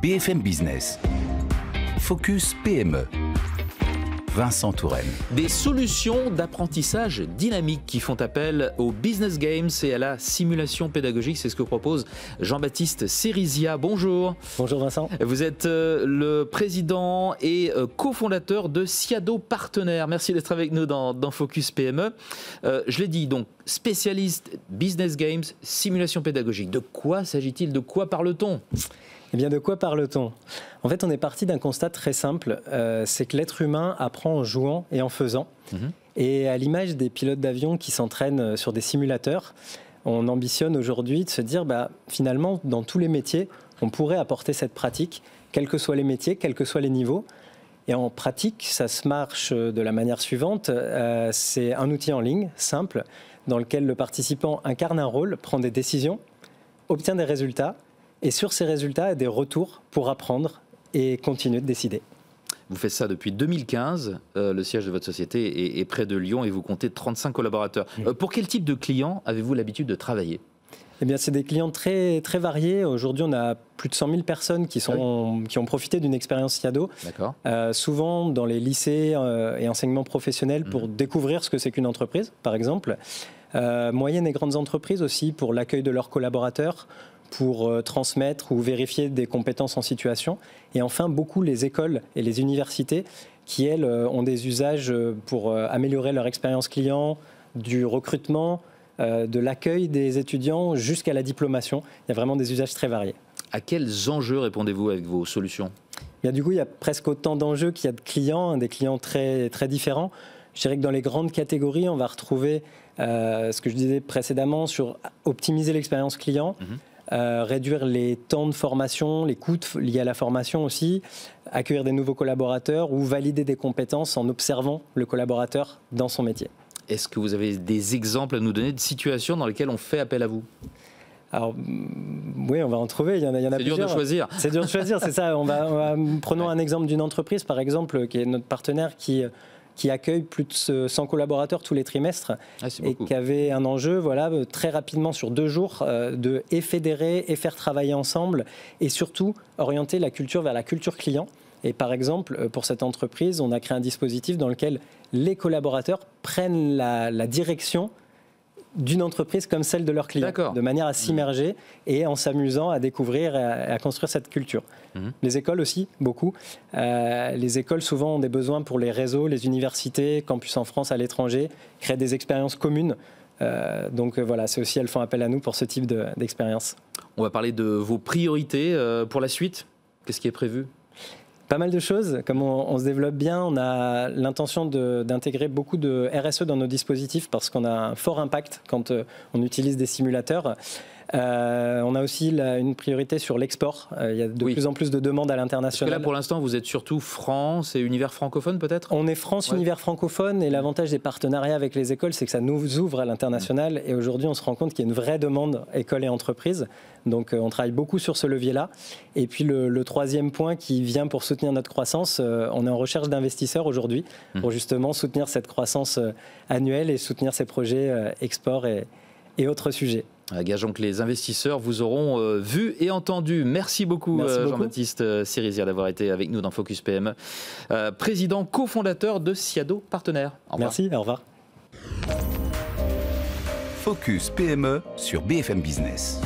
BFM Business. Focus PME. Vincent Touraine. Des solutions d'apprentissage dynamique qui font appel aux business games et à la simulation pédagogique. C'est ce que propose Jean-Baptiste Cerizia. Bonjour. Bonjour Vincent. Vous êtes le président et cofondateur de Siado Partenaires. Merci d'être avec nous dans Focus PME. Je l'ai dit, donc spécialiste business games, simulation pédagogique. De quoi s'agit-il? De quoi parle-t-on? Eh bien, de quoi parle-t-on? En fait, on est parti d'un constat très simple, c'est que l'être humain apprend en jouant et en faisant. Et à l'image des pilotes d'avion qui s'entraînent sur des simulateurs, on ambitionne aujourd'hui de se dire, finalement, dans tous les métiers, on pourrait apporter cette pratique, quels que soient les métiers, quels que soient les niveaux. Et en pratique, ça se marche de la manière suivante. C'est un outil en ligne, simple, dans lequel le participant incarne un rôle, prend des décisions, obtient des résultats, et sur ces résultats, il y a des retours pour apprendre et continuer de décider. Vous faites ça depuis 2015. Le siège de votre société est près de Lyon et vous comptez 35 collaborateurs. Pour quel type de clients avez-vous l'habitude de travailler? Eh bien, c'est des clients très, très variés. Aujourd'hui, on a plus de 100 000 personnes qui ont profité d'une expérience Siado. Souvent dans les lycées et enseignements professionnels pour découvrir ce que c'est qu'une entreprise, par exemple. Moyennes et grandes entreprises aussi pour l'accueil de leurs collaborateurs, pour transmettre ou vérifier des compétences en situation. Et enfin, beaucoup les écoles et les universités qui, elles, ont des usages pour améliorer leur expérience client, du recrutement, de l'accueil des étudiants jusqu'à la diplomation. Il y a vraiment des usages très variés. À quels enjeux répondez-vous avec vos solutions? Du coup, il y a presque autant d'enjeux qu'il y a de clients, des clients très, très différents. Je dirais que dans les grandes catégories, on va retrouver ce que je disais précédemment sur optimiser l'expérience client, réduire les temps de formation, les coûts liés à la formation aussi, accueillir des nouveaux collaborateurs ou valider des compétences en observant le collaborateur dans son métier. Est-ce que vous avez des exemples à nous donner de situations dans lesquelles on fait appel à vous? Alors, oui, on va en trouver, il y en a plusieurs. C'est dur de choisir. C'est dur de choisir, c'est ça. Prenons un exemple d'une entreprise, par exemple, qui est notre partenaire, qui accueille plus de 100 collaborateurs tous les trimestres et qui avait un enjeu très rapidement sur 2 jours de fédérer et faire travailler ensemble et surtout orienter la culture vers la culture client. Et par exemple, pour cette entreprise, on a créé un dispositif dans lequel les collaborateurs prennent la direction d'une entreprise comme celle de leurs clients, de manière à s'immerger et en s'amusant à découvrir et à construire cette culture. Les écoles aussi, beaucoup. Les écoles souvent ont des besoins pour les réseaux, les universités, campus en France, à l'étranger, créer des expériences communes. Donc voilà, c'est aussi, elles font appel à nous pour ce type d'expérience. On va parler de vos priorités pour la suite. Qu'est-ce qui est prévu ? Pas mal de choses. Comme on se développe bien, on a l'intention d'intégrer beaucoup de RSE dans nos dispositifs parce qu'on a un fort impact quand on utilise des simulateurs. On a aussi une priorité sur l'export. Il y a de plus en plus de demandes à l'international. Parce que là, pour l'instant, vous êtes surtout France et univers francophone, peut-être? On est France, univers francophone. Et l'avantage des partenariats avec les écoles, c'est que ça nous ouvre à l'international. Et aujourd'hui, on se rend compte qu'il y a une vraie demande école et entreprise. Donc, on travaille beaucoup sur ce levier-là. Et puis, le troisième point qui vient pour soutenir notre croissance, on est en recherche d'investisseurs aujourd'hui pour justement soutenir cette croissance annuelle et soutenir ces projets export et autres sujets. Gageons que les investisseurs vous auront vu et entendu. Merci beaucoup, Jean-Baptiste Cerizia, d'avoir été avec nous dans Focus PME. Président, cofondateur de Siado Partenaires. Merci, au revoir. Focus PME sur BFM Business.